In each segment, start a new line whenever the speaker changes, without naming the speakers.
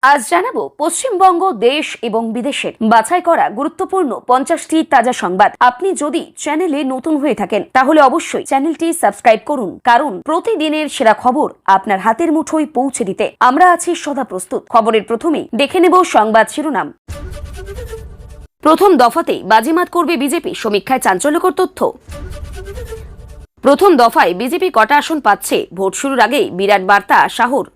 আজ জানাবো পশ্চিমবঙ্গ দেশ এবং বিদেশের বাছাই করা গুরুত্বপূর্ণ 50টি তাজা সংবাদ। আপনি যদি চ্যানেলে নতুন হয়ে থাকেন তাহলে অবশ্যই চ্যানেলটি সাবস্ক্রাইব করুন, কারণ প্রতিদিনের সেরা খবর আপনার হাতের মুঠোয় পৌঁছে দিতে আমরা আছি সদা প্রস্তুত। খবরের প্রথমেই দেখে নেব সংবাদ শিরোনাম। প্রথম দফাতেই বাজিমাত করবে বিজেপি, সমীক্ষায় চাঞ্চল্যকর তথ্য। প্রথম দফায় বিজেপি কটা আসন পাচ্ছে, ভোট শুরুর আগেই বিরাট বার্তা শাহর।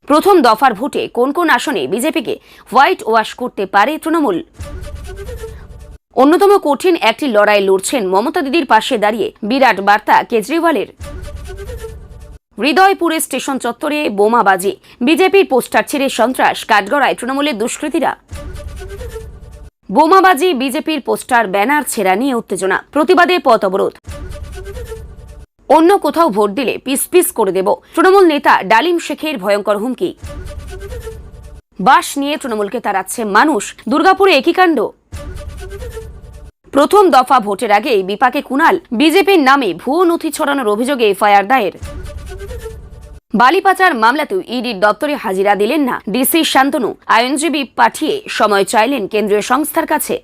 প্রথম দফার ভোটে কোন কোন আসনে বিজেপিকে হোয়াইট ওয়াশ করতে পারে তৃণমূল। অন্যতম কঠিন একটি লড়াই লড়ছেন মমতা দিদির পাশে দাঁড়িয়ে বিরাট বার্তা কেজরিওয়ালের। হৃদয়পুরে স্টেশন চত্বরে বোমাবাজি, বিজেপির পোস্টার ছেড়ে সন্ত্রাস, কাঠগড়ায় তৃণমূলের দুষ্কৃতীরা। বোমাবাজি, বিজেপির পোস্টার ব্যানার ছেঁড়া নিয়ে উত্তেজনা, প্রতিবাদে পথ অবরোধ। অন্য কোথাও ভোট দিলে পিস পিস করে দেব, তৃণমূল নেতা ডালিম শেখের ভয়ঙ্কর হুমকি। বাস নিয়ে তৃণমূলকে তাড়াচ্ছে মানুষ, দুর্গাপুরে একই কাণ্ড। প্রথম দফা ভোটের আগেই বিপাকে কুণাল, বিজেপির নামে ভুয়ো নথি ছড়ানোর অভিযোগে এফআইআর দায়ের। বালি পাচার মামলাতেও ইডির দপ্তরে হাজিরা দিলেন না ডিসি শান্তনু, আইনজীবী পাঠিয়ে সময় চাইলেন কেন্দ্রীয় সংস্থার কাছে।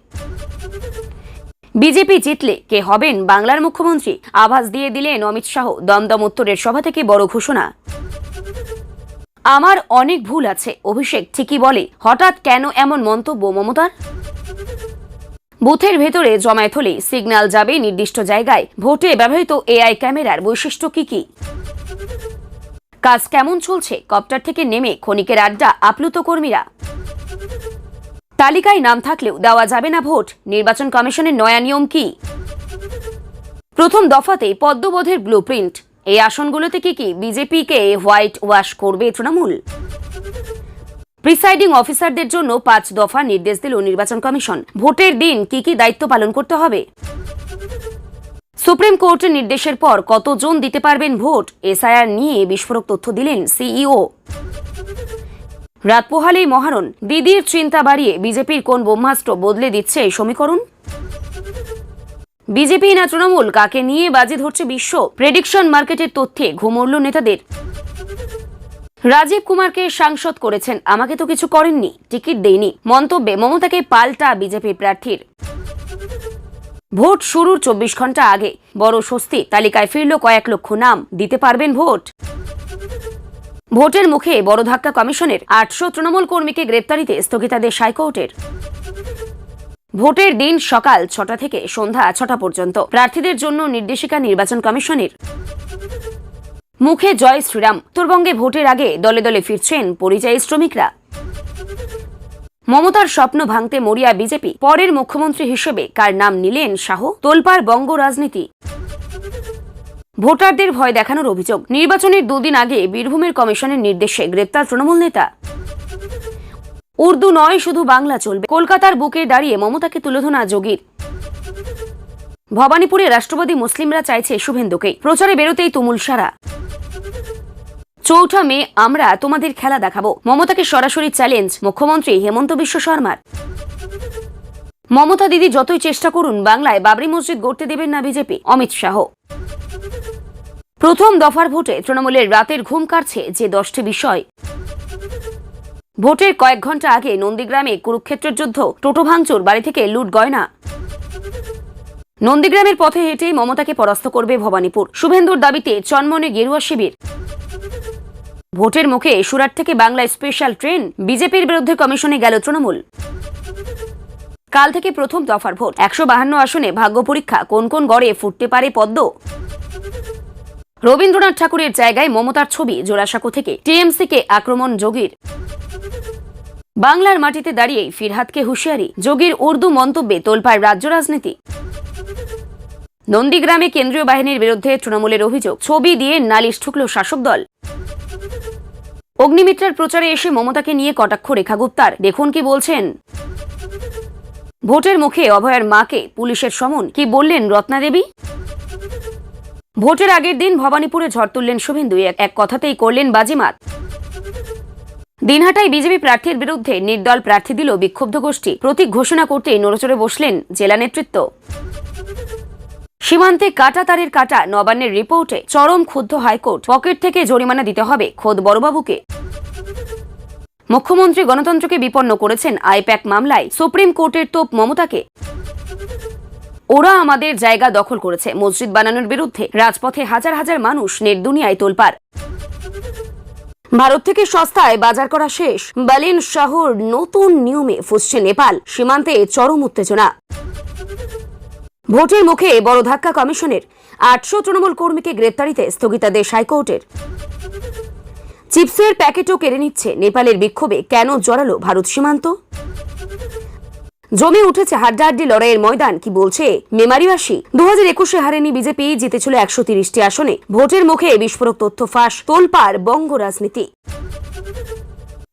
বিজেপি জিতলে কে হবেন বাংলার মুখ্যমন্ত্রী, আভাস দিয়ে দিলেন অমিত শাহ। দমদম উত্তরের সভা থেকে বড় ঘোষণা। আমার অনেক ভুল আছে, অভিষেক ঠিকই বলে, হঠাৎ কেন এমন মন্তব্য মমতার। বুথের ভেতরে জমায়েত হলে সিগন্যাল যাবে নির্দিষ্ট জায়গায়, ভোটে ব্যবহৃত এআই ক্যামেরার বৈশিষ্ট্য কি? কাজ কেমন চলছে, কপ্টার থেকে নেমে ক্ষণিকের আড্ডা আপ্লুত কর্মীরা। তালিকায় নাম থাকলেও দেওয়া যাবে না ভোট, নির্বাচন কমিশনের নয়া নিয়ম কি? প্রথম দফাতেই পদ্মবোধের ব্লুপ্রিন্ট, এই আসনগুলোতে কি বিজেপিকে হোয়াইট ওয়াশ করবে তৃণমূল। প্রিসাইডিং অফিসারদের জন্য 5 দফা নির্দেশ দিল নির্বাচন কমিশন, ভোটের দিন কি দায়িত্ব পালন করতে হবে। সুপ্রিম কোর্টের নির্দেশের পর কতজন দিতে পারবেন ভোট, এসআইআর নিয়ে বিস্ফোরক তথ্য দিলেন সিইও। রাত পোহালেই মহারণ, দিদির চিন্তা বাড়িয়ে বিজেপির কোন ব্রহ্মাস্ত্র বদলে দিচ্ছে এই সমীকরণ। বিজেপি না তৃণমূল, কাকে নিয়ে বাজি ধরছে বিশ্ব, প্রেডিকশন মার্কেটের তথ্যে ঘুম উড়ল নেতাদের। রাজীব কুমারকে সাংসদ করেছেন, আমাকে তো কিছু করেননি, টিকিট দেইনি, মন্তব্যে মমতাকে পাল্টা বিজেপি প্রার্থীর। ভোট শুরুর 24 ঘন্টা আগে বড় স্বস্তি, তালিকায় ফিরল কয়েক লক্ষ নাম, দিতে পারবেন ভোট। ভোটের মুখে বড় ধাক্কা কমিশনের, 800 তৃণমূল কর্মীকে গ্রেপ্তারিতে স্থগিতাদেশ হাইকোর্টের। ভোটের দিন সকাল 6টা থেকে সন্ধ্যা 6টা পর্যন্ত প্রার্থীদের জন্য নির্দেশিকা নির্বাচন কমিশনের। মুখে জয় শ্রীরাম, উত্তরবঙ্গে ভোটের আগে দলে দলে ফিরছেন পরিযায়ী শ্রমিকরা। মমতার স্বপ্ন ভাঙতে মরিয়া বিজেপি, পরের মুখ্যমন্ত্রী হিসেবে কার নাম নিলেন শাহ, তোলপাড় বঙ্গ রাজনীতি। ভোটারদের ভয় দেখানোর অভিযোগ, নির্বাচনের 2 দিন আগে বীরভূমের কমিশনের নির্দেশে গ্রেপ্তার তৃণমূল নেতা। উর্দু নয় শুধু বাংলা চলবে, কলকাতার বুকে দাঁড়িয়ে মমতাকে তুলোধনা যোগীর। ভবানীপুরে রাষ্ট্রবাদী মুসলিমরা চাইছে শুভেন্দুকে, প্রচারে বেরোতেই তুমুল সারা। 4 মে আমরা তোমাদের খেলা দেখাবো, মমতাকে সরাসরি চ্যালেঞ্জ মুখ্যমন্ত্রী হেমন্ত বিশ্ব শর্মার। মমতা দিদি যতই চেষ্টা করুন বাংলায় বাবরি মসজিদ গড়তে দেবেন না বিজেপি, অমিত শাহ। প্রথম দফার ভোটে তৃণমূলের রাতের ঘুম কাটছে যে 10টি বিষয়। ভোটের কয়েক ঘন্টা আগে নন্দীগ্রামে কুরুক্ষেত্রের যুদ্ধ, টোটো ভাঙচুর, বাড়ি থেকে লুট গয়না। নন্দীগ্রামের পথে হেঁটেই মমতাকে পরাস্ত করবে ভবানীপুর, শুভেন্দুর দাবিতে চনমনে গেরুয়া শিবির। ভোটের মুখে সুরাট থেকে বাংলায় স্পেশাল ট্রেন, বিজেপির বিরুদ্ধে কমিশনে গেল তৃণমূল। কাল থেকে প্রথম দফার ভোট, 152 আসনে ভাগ্য পরীক্ষা, কোন কোন গড়ে ফুটতে পারে পদ্ম। রবীন্দ্রনাথ ঠাকুরের জায়গায় মমতার ছবি, জোড়াসাঁকো থেকে টিএমসিকে আক্রমণ যোগীর। বাংলার মাটিতে দাঁড়িয়ে ফিরহাদকে হুঁশিয়ারি, যোগীর উর্দু মন্তব্যে তোলপাড় রাজ্য রাজনীতি। নন্দীগ্রামে কেন্দ্রীয় বাহিনীর বিরুদ্ধে তৃণমূলের অভিযোগ, ছবি দিয়ে নালিশ ঠুকল শাসক দল। অগ্নিমিত্রার প্রচারে এসে মমতাকে নিয়ে কটাক্ষ রেখা গুপ্তার, দেখুন কি বলছেন। ভোটের মুখে অভয়ার মাকে পুলিশের সমন, কি বললেন রত্নাদেবী। ভোটের আগের দিন ভবানীপুরে ঝড় তুললেন শুভেন্দু, এক কথাতেই করলেন বাজিমাত। দিনহাটায় বিজেপি প্রার্থীর বিরুদ্ধে নির্দল প্রার্থী দিল বিক্ষুব্ধ গোষ্ঠী, প্রতীক ঘোষণা করতে নড়েচড়ে বসলেন জেলা নেতৃত্ব। সীমান্তে কাটা তারের কাটা, নবান্নের রিপোর্টে চরম ক্ষুব্ধ হাইকোর্ট, পকেট থেকে জরিমানা দিতে হবে খোদ বড়বাবুকে। মুখ্যমন্ত্রী গণতন্ত্রকে বিপন্ন করেছেন আইপ্যাক মামলায় সুপ্রিম কোর্টের তোপ মমতাকে। ওরা আমাদের জায়গা দখল করেছে, মসজিদ বানানোর বিরুদ্ধে রাজপথে হাজার হাজার মানুষ নেট দুনিয়ায় তোলপাড়। ভারত থেকে সস্তায় বাজার করা শেষ, বালিন শাহর নতুন নিয়মে ফুসছে নেপাল, সীমান্তে চরম উত্তেজনা। ভোটের মুখে বড় ধাক্কা কমিশনের, 800 তৃণমূল কর্মীকে গ্রেপ্তারিতে স্থগিতাদেশ হাইকোর্টের। চিপসের প্যাকেটও কেড়ে নিচ্ছে, নেপালের বিক্ষোভে কেন জড়ালো ভারত সীমান্ত? জমে উঠেছে হাড্ডাহাড্ডি লড়াইয়ের ময়দান, কি বলছে মেমারিবাসী? 2021-এ হারেনি বিজেপি, জিতেছিল 130টি আসনে। ভোটের মুখে বিস্ফোরক তথ্য ফাঁস, তোলপাড় বঙ্গ রাজনীতি।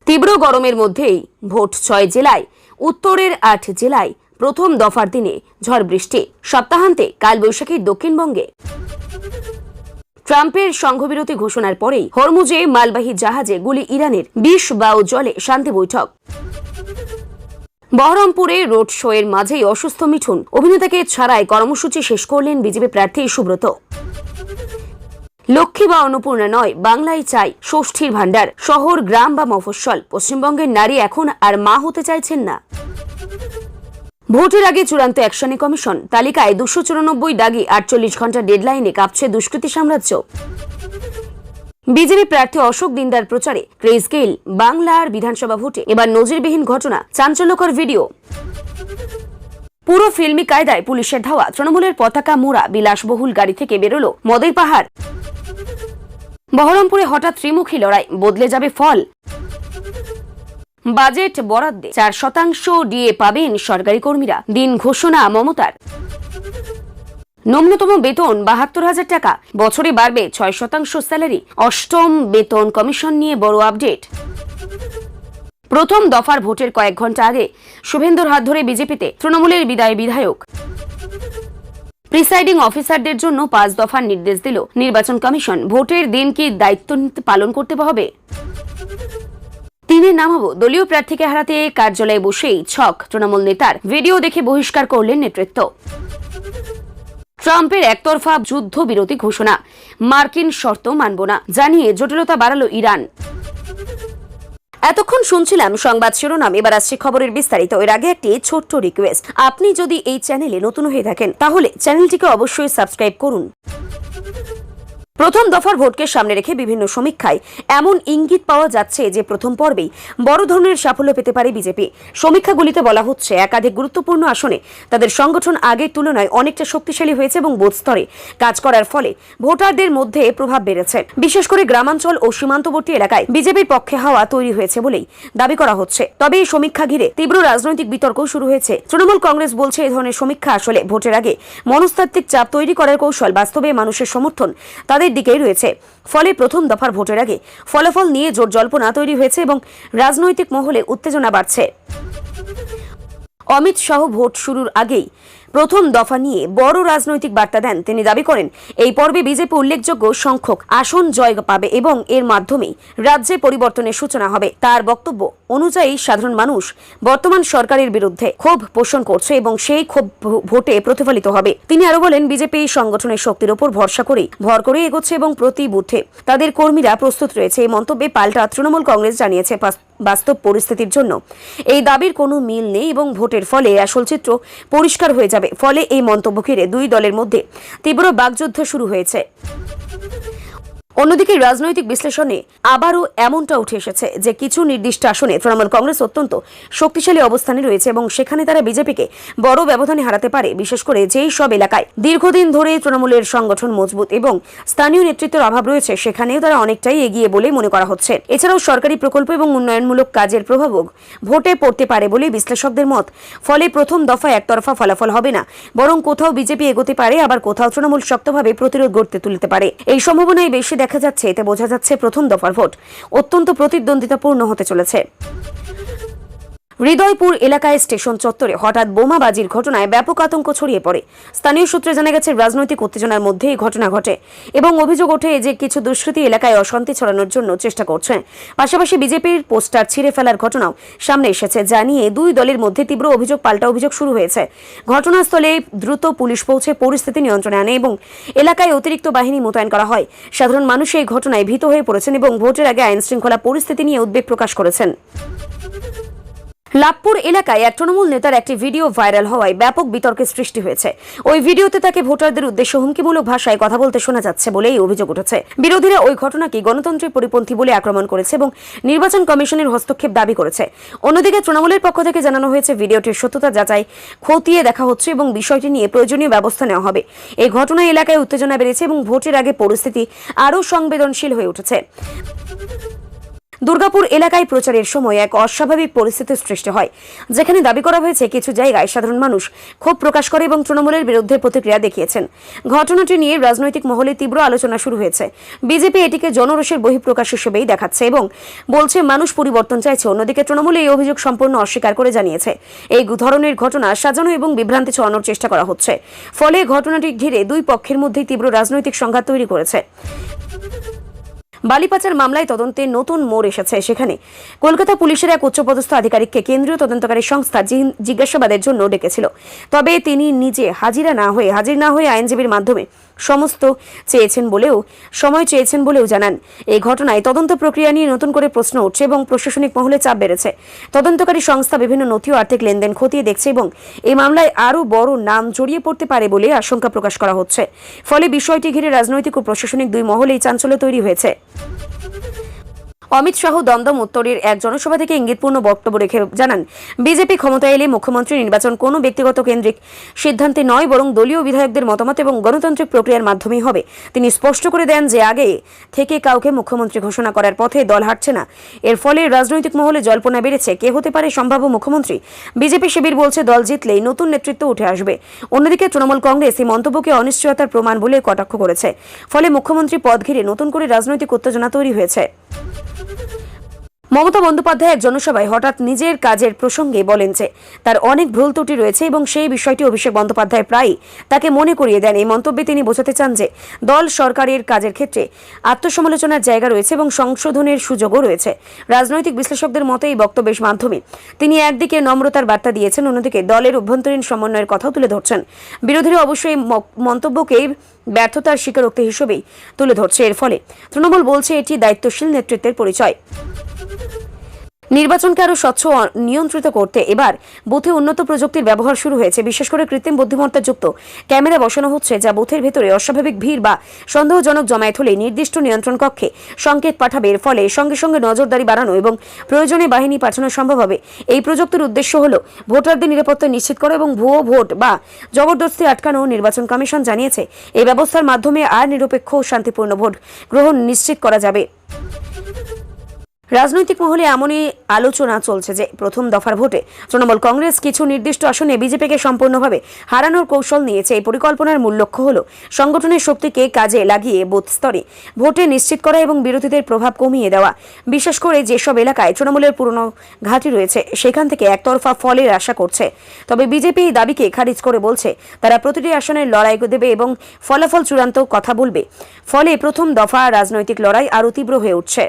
তীব্র গরমের মধ্যেই ভোট 6 জেলায়, উত্তরের 8 জেলায় প্রথম দফার দিনে ঝড় বৃষ্টি। সপ্তাহান্তে কালবৈশাখীর দক্ষিণবঙ্গে। ট্রাম্পের সংঘবিরতি ঘোষণার পরেই হরমুজে মালবাহী জাহাজে গুলি ইরানের, 20 বাউ জলে শান্তি বৈঠক। বহরমপুরে রোড শো এর মাঝেই অসুস্থ মিঠুন, অভিনেতাকে ছাড়াই কর্মসূচি শেষ করলেন বিজেপি প্রার্থী সুব্রত। লক্ষ্মী বা অন্নপূর্ণা নয়, বাংলায় চাই ষষ্ঠীর ভাণ্ডার। শহর, গ্রাম বা মফস্বল, পশ্চিমবঙ্গের নারী এখন আর মা হতে চাইছেন না। ভোটের আগে চূড়ান্ত অ্যাকশনে কমিশন, তালিকায় 294 দাগি, 48 ঘন্টা ডেডলাইনে কাঁপছে দুষ্কৃতী সাম্রাজ্য। বিজেপি প্রার্থী অশোক দিনদার প্রচারে ক্রেজ গেইল, বাংলার বিধানসভা ভোটে এবার নজিরবিহীন ঘটনা, চাঞ্চল্যকর ভিডিও। পুরো ফিল্মি কায়দায় পুলিশের ধাওয়া, তৃণমূলের পতাকা মোড়া বিলাসবহুল গাড়ি থেকে বেরোলো মদের পাহাড়। বহরমপুরে হঠাৎ ত্রিমুখী লড়াই, বদলে যাবে ফল। বাজেট বরাদ্দে 4% ডিএ পাবেন সরকারি কর্মীরা, দিন ঘোষণা মমতার। ন্যূনতম বেতন 72,000 টাকা, বছরে বাড়বে 6% স্যালারি। অষ্টম বেতন কমিশন নিয়ে বড় আপডেট। প্রথম দফার ভোটের কয়েক ঘন্টা আগে শুভেন্দুর হাত ধরে বিজেপিতে তৃণমূলের বিদায় বিধায়ক। প্রিসাইডিং অফিসারদের জন্য 5 দফার নির্দেশ দিল নির্বাচন কমিশন। ভোটের দিন কি দায়িত্ব পালন করতে হবে? নামাবো, দলীয় প্রার্থীকে হারাতে কার্যালয়ে বসেই ছক তৃণমূল নেতার, ভিডিও দেখে বহিষ্কার করলেন নেতৃত্ব। ট্রাম্পের একতরফা যুদ্ধবিরতি ঘোষণা, মার্কিন শর্ত মানব না জানিয়ে জটিলতা বাড়ালো ইরান। এতক্ষণ শুনছিলাম সংবাদ শিরোনাম, এবার আসছে খবরের বিস্তারিত। এর আগে একটি ছোট্ট রিকোয়েস্ট, আপনি যদি এই চ্যানেলে নতুন হয়ে থাকেন তাহলে চ্যানেলটিকে অবশ্যই সাবস্ক্রাইব করুন। প্রথম দফার ভোটকে সামনে রেখে বিভিন্ন সমীক্ষায় এমন ইঙ্গিত পাওয়া যাচ্ছে যে প্রথম পর্বেই বড় ধরনের সাফল্য পেতে পারে বিজেপি। সমীক্ষাগুলিতে বলা হচ্ছে একাধিক গুরুত্বপূর্ণ আসনে তাদের সংগঠন আগের তুলনায় অনেকটা শক্তিশালী হয়েছে এবং বুথ স্তরে কাজ করার ফলে ভোটারদের মধ্যে প্রভাব বেড়েছে। বিশেষ করে গ্রামাঞ্চল ও সীমান্তবর্তী এলাকায় বিজেপির পক্ষে হাওয়া তৈরি হয়েছে বলেই দাবি করা হচ্ছে। তবে এই সমীক্ষা ঘিরে তীব্র রাজনৈতিক বিতর্ক শুরু হয়েছে। তৃণমূল কংগ্রেস বলছে এই ধরনের সমীক্ষা আসলে ভোটের আগে মনস্তাত্ত্বিক চাপ তৈরি করার কৌশল, বাস্তবে মানুষের সমর্থন তাদের দিকেই রয়েছে। ফলে প্রথম দফার ভোটের আগে ফলাফল নিয়ে জোর জল্পনা তৈরি হয়েছে এবং রাজনৈতিক মহলে উত্তেজনা বাড়ছে। অমিত শাহ ভোট শুরুর আগেই প্রথম দফা নিয়ে বড় রাজনৈতিক বার্তা দেন। তিনি দাবি করেন এই পর্বে বিজেপি উল্লেখযোগ্য সংখ্যক আসন জয় পাবে এবং এর মাধ্যমেই রাজ্যে পরিবর্তনের সূচনা হবে। তার বক্তব্য অনুযায়ী সাধারণ মানুষ বর্তমান সরকারের বিরুদ্ধে ক্ষোভ পোষণ করছে এবং সেই ক্ষোভ ভোটে প্রতিফলিত হবে। তিনি আরো বলেন বিজেপি সংগঠনের শক্তির উপর ভর করে এগোচ্ছে এবং প্রতি বুথে তাদের কর্মীরা প্রস্তুত রয়েছে। এই মন্তব্যে পাল্টা তৃণমূল কংগ্রেস জানিয়েছে বাস্তব পরিস্থিতির জন্য এই দাবির কোনো মিল নেই এবং ভোটের ফলে আসল চিত্র পরিষ্কার হয়ে যাবে। ফলে এই মন্তব্য ঘিরে দুই দলের মধ্যে তীব্র বাকযুদ্ধ শুরু হয়েছে। অন্যদিকে রাজনৈতিক বিশ্লেষণে আবারও এমনটা উঠে এসেছে যে কিছু নির্দিষ্ট আসনে তৃণমূল কংগ্রেস অত্যন্ত শক্তিশালী অবস্থানে রয়েছে এবং সেখানে তারা বিজেপিকে বড় ব্যবধানে হারাতে পারে। বিশেষ করে যেই সব এলাকায় দীর্ঘদিন ধরে তৃণমূলের সংগঠন মজবুত এবং স্থানীয় নেতৃত্বের অভাব রয়েছে সেখানেও তারা অনেকটাই এগিয়ে বলে মনে করা হচ্ছে। এছাড়াও সরকারি প্রকল্প এবং উন্নয়নমূলক কাজের প্রভাবও ভোটে পড়তে পারে বলে বিশ্লেষকদের মত। ফলে প্রথম দফায় একতরফা ফলাফল হবে না, বরং কোথাও বিজেপি এগোতে পারে, আবার কোথাও তৃণমূল শক্তভাবে প্রতিরোধ গড়তে তুলতে পারে। এই সম্ভাবনাই বেশি দেখা যাচ্ছে। এতে বোঝা যাচ্ছে প্রথম দফার ভোট অত্যন্ত প্রতিদ্বন্দ্বিতাপূর্ণ হতে চলেছে। হৃদয়পুর এলাকায় স্টেশন চত্বরে হঠাৎ বোমাবাজির ঘটনায় ব্যাপক আতঙ্ক ছড়িয়ে পড়ে। স্থানীয় সূত্রে জানা গেছে, রাজনৈতিক উত্তেজনার মধ্যে এই ঘটনা ঘটে এবং অভিযোগ ওঠে যে কিছু দুষ্কৃতী এলাকায় অশান্তি ছড়ানোর জন্য চেষ্টা করছে। পাশাপাশি বিজেপির পোস্টার ছিঁড়ে ফেলার ঘটনাও সামনে এসেছে, যা নিয়ে দুই দলের মধ্যে তীব্র অভিযোগ পাল্টা অভিযোগ শুরু হয়েছে। ঘটনাস্থলে দ্রুত পুলিশ পৌঁছে পরিস্থিতি নিয়ন্ত্রণে আনে এবং এলাকায় অতিরিক্ত বাহিনী মোতায়েন করা হয়। সাধারণ মানুষ এই ঘটনায় ভীত হয়ে পড়েছেন এবং ভোটের আগে আইন শৃঙ্খলা পরিস্থিতি নিয়ে উদ্বেগ প্রকাশ করেছেন। লাভপুর এলাকায় এক তৃণমূল নেতার একটি ভিডিও ভাইরাল হওয়ায় ব্যাপক বিতর্কের সৃষ্টি হয়েছে। ওই ভিডিওতে তাকে ভোটারদের উদ্দেশ্যে হুমকিমূলক ভাষায় কথা বলতে শোনা যাচ্ছে বলেই অভিযোগ উঠেছে। বিরোধীরা ওই ঘটনাকে গণতন্ত্রের পরিপন্থী বলে আক্রমণ করেছে এবং নির্বাচন কমিশনের হস্তক্ষেপ দাবি করেছে। অন্যদিকে তৃণমূলের পক্ষ থেকে জানানো হয়েছে, ভিডিওটির সত্যতা যাচাই খতিয়ে দেখা হচ্ছে এবং বিষয়টি নিয়ে প্রয়োজনীয় ব্যবস্থা নেওয়া হবে। এই ঘটনায় এলাকায় উত্তেজনা বেড়েছে এবং ভোটের আগে পরিস্থিতি আরও সংবেদনশীল হয়ে উঠেছে। দুর্গাপুর এলাকায় প্রচারের সময় এক অস্বাভাবিক পরিস্থিতির সৃষ্টি হয়, যেখানে দাবি করা হয়েছে কিছু জায়গায় সাধারণ মানুষ ক্ষোভ প্রকাশ করে এবং তৃণমূলের বিরুদ্ধে প্রতিক্রিয়া দেখিয়েছেন। ঘটনাটি নিয়ে রাজনৈতিক মহলে তীব্র আলোচনা শুরু হয়েছে। বিজেপি এটিকে জনরোষের বহিঃপ্রকাশ হিসেবেই দেখাচ্ছে এবং বলছে মানুষ পরিবর্তন চাইছে। অন্যদিকে তৃণমূল এই অভিযোগ সম্পূর্ণ অস্বীকার করে জানিয়েছে, এই ধরনের ঘটনা সাজানো এবং বিভ্রান্তি ছড়ানোর চেষ্টা করা হচ্ছে। ফলে ঘটনাটি ঘিরে দুই পক্ষের মধ্যেই তীব্র রাজনৈতিক সংঘাত তৈরি করেছে। বালিপাচার মামলায় তদন্তে নতুন মোড় এসেছে। সেখানে কলকাতা পুলিশের এক উচ্চপদস্থ আধিকারিককে কেন্দ্রীয় তদন্তকারী সংস্থা জিজ্ঞাসাবাদের জন্য ডেকেছিল। তবে তিনি নিজে হাজির না হয়ে আইনজীবীর মাধ্যমে সময় চেয়েছেন বলেও জানান। এই ঘটনায় তদন্ত প্রক্রিয়া নিয়ে নতুন করে প্রশ্ন উঠছে এবং প্রশাসনিক মহলে চাপ বেড়েছে। তদন্তকারী সংস্থা বিভিন্ন নথি ও আর্থিক লেনদেন খতিয়ে দেখছে এবং এই মামলায় আরও বড় নাম জড়িয়ে পড়তে পারে বলে আশঙ্কা প্রকাশ করা হচ্ছে। ফলে বিষয়টি ঘিরে রাজনৈতিক ও প্রশাসনিক দুই মহলেই চাঞ্চল্য তৈরি হয়েছে। অমিত শাহ দমদম উত্তরের এক জনসভা থেকে ইঙ্গিতপূর্ণ বক্তব্য রেখে জানান, বিজেপি ক্ষমতায় এলে মুখ্যমন্ত্রী নির্বাচন কোনো ব্যক্তিগত কেন্দ্রিক সিদ্ধান্তে নয়, বরং দলীয় বিধায়কদের মতামত এবং গণতান্ত্রিক প্রক্রিয়ার মাধ্যমেই হবে। তিনি স্পষ্ট করে দেন যে আগে থেকে কাউকে মুখ্যমন্ত্রী ঘোষণা করার পথে দল হাঁটছে না। এর ফলে রাজনৈতিক মহলে জল্পনা বেড়েছে কে হতে পারে সম্ভাব্য মুখ্যমন্ত্রী। বিজেপি শিবির বলছে দল জিতলেই নতুন নেতৃত্ব উঠে আসবে। অন্যদিকে তৃণমূল কংগ্রেস এই মন্তব্যকে অনিশ্চয়তার প্রমাণ বলে কটাক্ষ করেছে। ফলে মুখ্যমন্ত্রী পদ ঘিরে নতুন করে রাজনৈতিক উত্তেজনা তৈরি হয়েছে। মমতা বন্দ্যোপাধ্যায় এক জনসভায় হঠাৎ নিজের কাজের প্রসঙ্গে বলেন যে তার অনেক ভুল ত্রুটি রয়েছে এবং সেই বিষয়টি অভিষেক বন্দ্যোপাধ্যায় প্রায়ই তাকে মনে করিয়ে দেন। এই মন্তব্যে তিনি বোঝাতে চান যে দল সরকারের কাজের ক্ষেত্রে আত্মসমালোচনার জায়গা রয়েছে এবং সংশোধনের সুযোগও রয়েছে। রাজনৈতিক বিশ্লেষকদের মতে এই বক্তব্যের মাধ্যমে তিনি একদিকে নম্রতার বার্তা দিয়েছেন, অন্যদিকে দলের অভ্যন্তরীণ সমন্বয়ের কথাও তুলে ধরছেন। বিরোধীরা অবশ্যই মন্তব্যকে ব্যর্থতার স্বীকারোক্তি হিসেবেই তুলে ধরছে। এর ফলে তৃণমূল বলছে এটি দায়িত্বশীল নেতৃত্বের পরিচয়। নির্বাচনকে আরও স্বচ্ছ নিয়ন্ত্রিত করতে এবার বুথে উন্নত প্রযুক্তির ব্যবহার শুরু হয়েছে। বিশেষ করে কৃত্রিম বুদ্ধিমত্তাযুক্ত ক্যামেরা বসানো হচ্ছে, যা বুথের ভেতরে অস্বাভাবিক ভিড় বা সন্দেহজনক জমায়েত হলে নির্দিষ্ট নিয়ন্ত্রণ কক্ষে সংকেত পাঠাবে। এর ফলে সঙ্গে সঙ্গে নজরদারি বাড়ানো এবং প্রয়োজনে বাহিনী পাঠানো সম্ভব হবে। এই প্রযুক্তির উদ্দেশ্য হল ভোটারদের নিরাপত্তা নিশ্চিত করা এবং ভুয়ো ভোট বা জবরদস্তি আটকানো। নির্বাচন কমিশন জানিয়েছে, এই ব্যবস্থার মাধ্যমে আর নিরপেক্ষ ও শান্তিপূর্ণ ভোট গ্রহণ নিশ্চিত করা যাবে। রাজনৈতিক মহলে এমনই আলোচনা চলছে যে প্রথম দফার ভোটে তৃণমূল কংগ্রেস কিছু নির্দিষ্ট আসনে বিজেপিকে সম্পূর্ণভাবে হারানোর কৌশল নিয়েছে। এই পরিকল্পনার মূল লক্ষ্য হল সংগঠনের শক্তিকে কাজে লাগিয়ে বুথ স্তরে ভোটে নিশ্চিত করা এবং বিরোধীদের প্রভাব কমিয়ে দেওয়া। বিশেষ করে যেসব এলাকায় তৃণমূলের পুরনো ঘাঁটি রয়েছে সেখান থেকে একতরফা ফলের আশা করছে। তবে বিজেপি এই দাবিকে খারিজ করে বলছে তারা প্রতিটি আসনের লড়াই দেবে এবং ফলাফল চূড়ান্ত কথা বলবে। ফলে প্রথম দফা রাজনৈতিক লড়াই আরও তীব্র হয়ে উঠছে।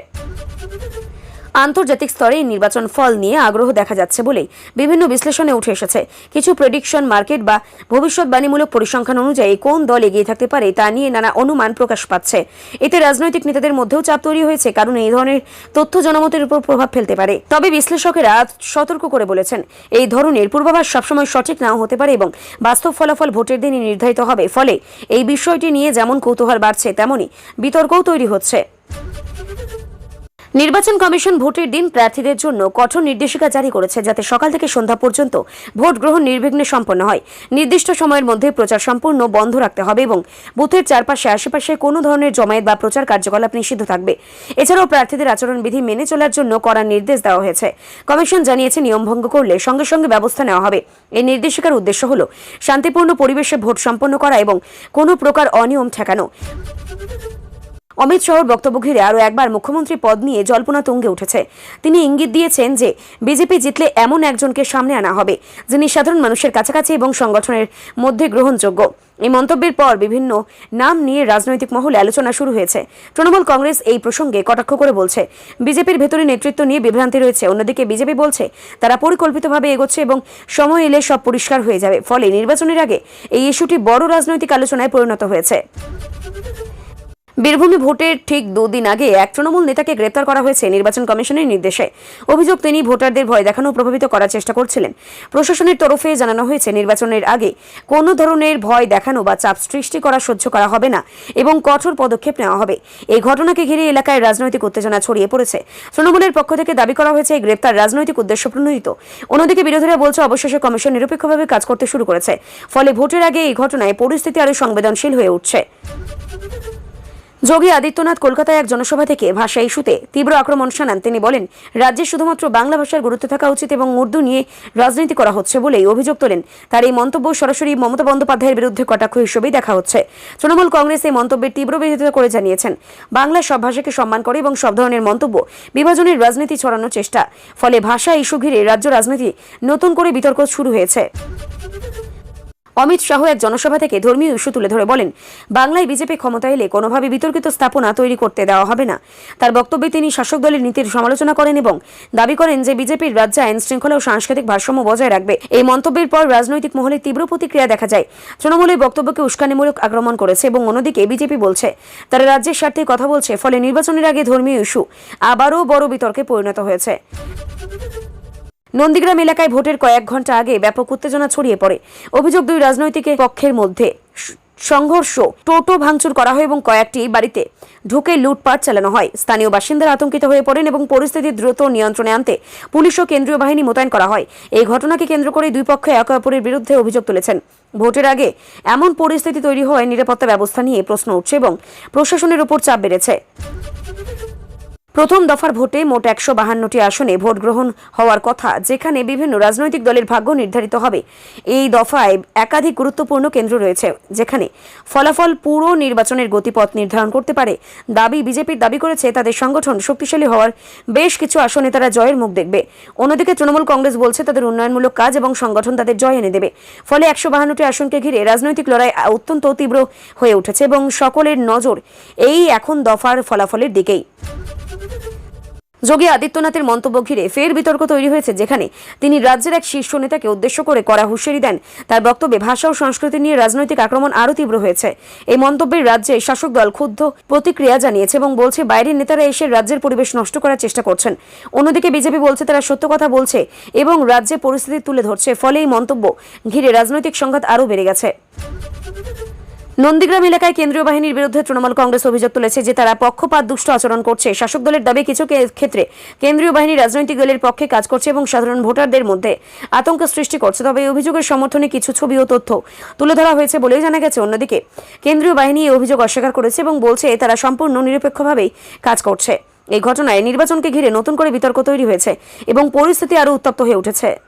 আন্তর্জাতিক স্তরে নির্বাচন ফল নিয়ে আগ্রহ দেখা যাচ্ছে বলেই বিভিন্ন বিশ্লেষণে উঠে এসেছে। কিছু প্রেডিকশন মার্কেট বা ভবিষ্যৎবাণীমূলক পরিসংখ্যান অনুযায়ী কোন দল এগিয়ে থাকতে পারে তা নিয়ে নানা অনুমান প্রকাশ পাচ্ছে। এতে রাজনৈতিক নেতাদের মধ্যেও চাপ তৈরি হয়েছে, কারণ এই ধরনের তথ্য জনমতের উপর প্রভাব ফেলতে পারে। তবে বিশ্লেষকেরা সতর্ক করে বলেছেন, এই ধরনের পূর্বাভাস সবসময় সঠিক নাও হতে পারে এবং বাস্তব ফলাফল ভোটের দিনই নির্ধারিত হবে। ফলে এই বিষয়টি নিয়ে যেমন কৌতূহল বাড়ছে, তেমনই বিতর্কও তৈরি হচ্ছে। নির্বাচন কমিশন ভোটের দিন প্রার্থীদের জন্য কঠোর নির্দেশিকা জারি করেছে, যাতে সকাল থেকে সন্ধ্যা পর্যন্ত ভোট গ্রহণ নির্বিঘ্নে সম্পন্ন হয়। নির্দিষ্ট সময়ের মধ্যে প্রচার সম্পূর্ণ বন্ধ রাখতে হবে এবং বুথের চারপাশে আশেপাশে কোনো ধরনের জমায়েত বা প্রচার কার্যকলাপ নিষিদ্ধ থাকবে। এছাড়াও প্রার্থীদের আচরণবিধি মেনে চলার জন্য কড়া নির্দেশ দেওয়া হয়েছে। কমিশন জানিয়েছে, নিয়ম ভঙ্গ করলে সঙ্গে সঙ্গে ব্যবস্থা নেওয়া হবে। এই নির্দেশিকার উদ্দেশ্য হল শান্তিপূর্ণ পরিবেশে ভোট সম্পন্ন করা এবং কোনো প্রকার অনিয়ম ঠেকানো। অমিত শাহর বক্তব্য ঘিরে আরও একবার মুখ্যমন্ত্রী পদ নিয়ে জল্পনা তুঙ্গে উঠেছে। তিনি ইঙ্গিত দিয়েছেন যে বিজেপি জিতলে এমন একজনকে সামনে আনা হবে যিনি সাধারণ মানুষের কাছাকাছি এবং সংগঠনের মধ্যে গ্রহণযোগ্য। এই মন্তব্যের পর বিভিন্ন নাম নিয়ে রাজনৈতিক মহলে আলোচনা শুরু হয়েছে। তৃণমূল কংগ্রেস এই প্রসঙ্গে কটাক্ষ করে বলছে, বিজেপির ভেতরে নেতৃত্ব নিয়ে বিভ্রান্তি রয়েছে। অন্যদিকে বিজেপি বলছে তারা পরিকল্পিতভাবে এগোচ্ছে এবং সময় এলে সব পরিষ্কার হয়ে যাবে। ফলে নির্বাচনের আগে এই ইস্যুটি বড় রাজনৈতিক আলোচনায় পরিণত হয়েছে। বীরভূমে ভোটের ঠিক 2 দিন আগে এক তৃণমূল নেতাকে গ্রেপ্তার করা হয়েছে নির্বাচন কমিশনের নির্দেশে। অভিযোগ, তিনি ভোটারদের ভয় দেখানো প্রভাবিত করার চেষ্টা করছিলেন। প্রশাসনের তরফে জানানো হয়েছে, নির্বাচনের আগে কোনো ধরনের ভয় দেখানো বা চাপ সৃষ্টি করা সহ্য করা হবে না এবং কঠোর পদক্ষেপ নেওয়া হবে। এই ঘটনাকে ঘিরে এলাকায় রাজনৈতিক উত্তেজনা ছড়িয়ে পড়েছে। তৃণমূলের পক্ষ থেকে দাবি করা হয়েছে এই গ্রেপ্তার রাজনৈতিক উদ্দেশ্য প্রণোদিত। অন্যদিকে বিরোধীরা বলছে অবশেষে কমিশন নিরপেক্ষভাবে কাজ করতে শুরু করেছে। ফলে ভোটের আগে এই ঘটনায় পরিস্থিতি আরও সংবেদনশীল হয়ে উঠছে। যোগী আদিত্যনাথ কলকাতায় এক জনসভা থেকে ভাষা ইস্যুতে তীব্র আক্রমণ শানান। তিনি বলেন, রাজ্যে শুধুমাত্র বাংলা ভাষার গুরুত্ব থাকা উচিত এবং উর্দু নিয়ে রাজনীতি করা হচ্ছে বলেই অভিযোগ তোলেন। তার এই মন্তব্য সরাসরি মমতা বন্দ্যোপাধ্যায়ের বিরুদ্ধে কটাক্ষ হিসেবেই দেখা হচ্ছে। তৃণমূল কংগ্রেস এই মন্তব্যের তীব্র বিরোধিতা করে জানিয়েছেন, বাংলা সব ভাষাকে সম্মান করে এবং সব ধরনের মন্তব্য বিভাজনের রাজনীতি ছড়ানোর চেষ্টা। ফলে ভাষা ইস্যু ঘিরে রাজ্য রাজনীতি নতুন করে বিতর্ক শুরু হয়েছে। অমিত শাহ এক জনসভা থেকে ধর্মীয় ইস্যু তুলে ধরে বলেন, বাংলায় বিজেপি ক্ষমতা এলে কোনোভাবে বিতর্কিত স্থাপনা তৈরি করতে দেওয়া হবে না। তার বক্তব্যে তিনি শাসক দলের নীতির সমালোচনা করেন এবং দাবি করেন যে বিজেপির রাজ্যে আইন শৃঙ্খলা ও সাংস্কৃতিক ভারসাম্য বজায় রাখবে। এই মন্তব্যের পর রাজনৈতিক মহলে তীব্র প্রতিক্রিয়া দেখা যায়। তৃণমূলের বক্তব্যকে উস্কানিমূলক আক্রমণ করেছে এবং অন্যদিকে বিজেপি বলছে তারা রাজ্যের স্বার্থে কথা বলছে। ফলে নির্বাচনের আগে ধর্মীয় ইস্যু আবারও বড় বিতর্কে পরিণত হয়েছে। নন্দীগ্রাম এলাকায় ভোটের কয়েক ঘন্টা আগে ব্যাপক উত্তেজনা ছড়িয়ে পড়ে। অভিযোগ, 2 রাজনৈতিক পক্ষের মধ্যে সংঘর্ষ, টোটো ভাঙচুর করা হয় এবং কয়েকটি বাড়িতে ঢুকে লুটপাট চালানো হয়। স্থানীয় বাসিন্দারা আতঙ্কিত হয়ে পড়েন এবং পরিস্থিতি দ্রুত নিয়ন্ত্রণে আনতে পুলিশ ও কেন্দ্রীয় বাহিনী মোতায়েন করা হয়। এই ঘটনাকে কেন্দ্র করে 2 পক্ষ একে অপরের বিরুদ্ধে অভিযোগ তুলেছেন। ভোটের আগে এমন পরিস্থিতি তৈরি হওয়ায় নিরাপত্তা ব্যবস্থা নিয়ে প্রশ্ন উঠছে এবং প্রশাসনের উপর চাপ বেড়েছে। প্রথম দফার ভোটে মোট 152টি আসনে ভোট গ্রহণ হওয়ার কথা, যেখানে বিভিন্ন রাজনৈতিক দলের ভাগ্য নির্ধারিত হবে। এই দফায় একাধিক গুরুত্বপূর্ণ কেন্দ্র রয়েছে, যেখানে ফলাফল পুরো নির্বাচনের গতিপথ নির্ধারণ করতে পারে। বিজেপির দাবি করেছে তাদের সংগঠন শক্তিশালী হওয়ার বেশ কিছু আসনে তারা জয়ের মুখ দেখবে। অন্যদিকে তৃণমূল কংগ্রেস বলছে তাদের উন্নয়নমূলক কাজ এবং সংগঠন তাদের জয় এনে দেবে। ফলে 152টি আসনকে ঘিরে রাজনৈতিক লড়াই অত্যন্ত তীব্র হয়ে উঠেছে এবং সকলের নজর এই এখন দফার ফলাফলের দিকেই। যোগী আদিত্যনাথের মন্তব্য ঘিরে ফের বিতর্ক তৈরি হয়েছে, যেখানে তিনি রাজ্যের এক শীর্ষ নেতাকে উদ্দেশ্য করে কড়া হুঁশিয়ারি দেন। তার বক্তব্যে ভাষা ও সংস্কৃতি নিয়ে রাজনৈতিক আক্রমণ আরও তীব্র হয়েছে। এই মন্তব্যে রাজ্যে শাসক দল ক্ষুব্ধ প্রতিক্রিয়া জানিয়েছে এবং বলছে বাইরের নেতারা এসে রাজ্যের পরিবেশ নষ্ট করার চেষ্টা করছেন। অন্যদিকে বিজেপি বলছে তারা সত্য কথা বলছে এবং রাজ্যে পরিস্থিতি তুলে ধরছে। ফলে এই মন্তব্য ঘিরে রাজনৈতিক সংঘাত আরও বেড়ে গেছে। নন্দীগ্রাম এলাকায় কেন্দ্রীয় বাহিনীর বিরুদ্ধে তৃণমূল কংগ্রেস অভিযোগ তুলেছে যে তারা পক্ষপাত দুষ্ট আচরণ করছে। শাসক দলের দাবি, কিছু ক্ষেত্রে কেন্দ্রীয় বাহিনী রাজনৈতিক দলের পক্ষে কাজ করছে এবং সাধারণ ভোটারদের মধ্যে আতঙ্ক সৃষ্টি করছে। তবে এই অভিযোগের সমর্থনে কিছু ছবি ও তথ্য তুলে ধরা হয়েছে বলেই জানা গেছে। অন্যদিকে কেন্দ্রীয় বাহিনী এই অভিযোগ অস্বীকার করেছে এবং বলছে তারা সম্পূর্ণ নিরপেক্ষভাবেই কাজ করছে। এই ঘটনায় নির্বাচনকে ঘিরে নতুন করে বিতর্ক তৈরি হয়েছে এবং পরিস্থিতি আরও উত্তপ্ত হয়ে উঠেছে।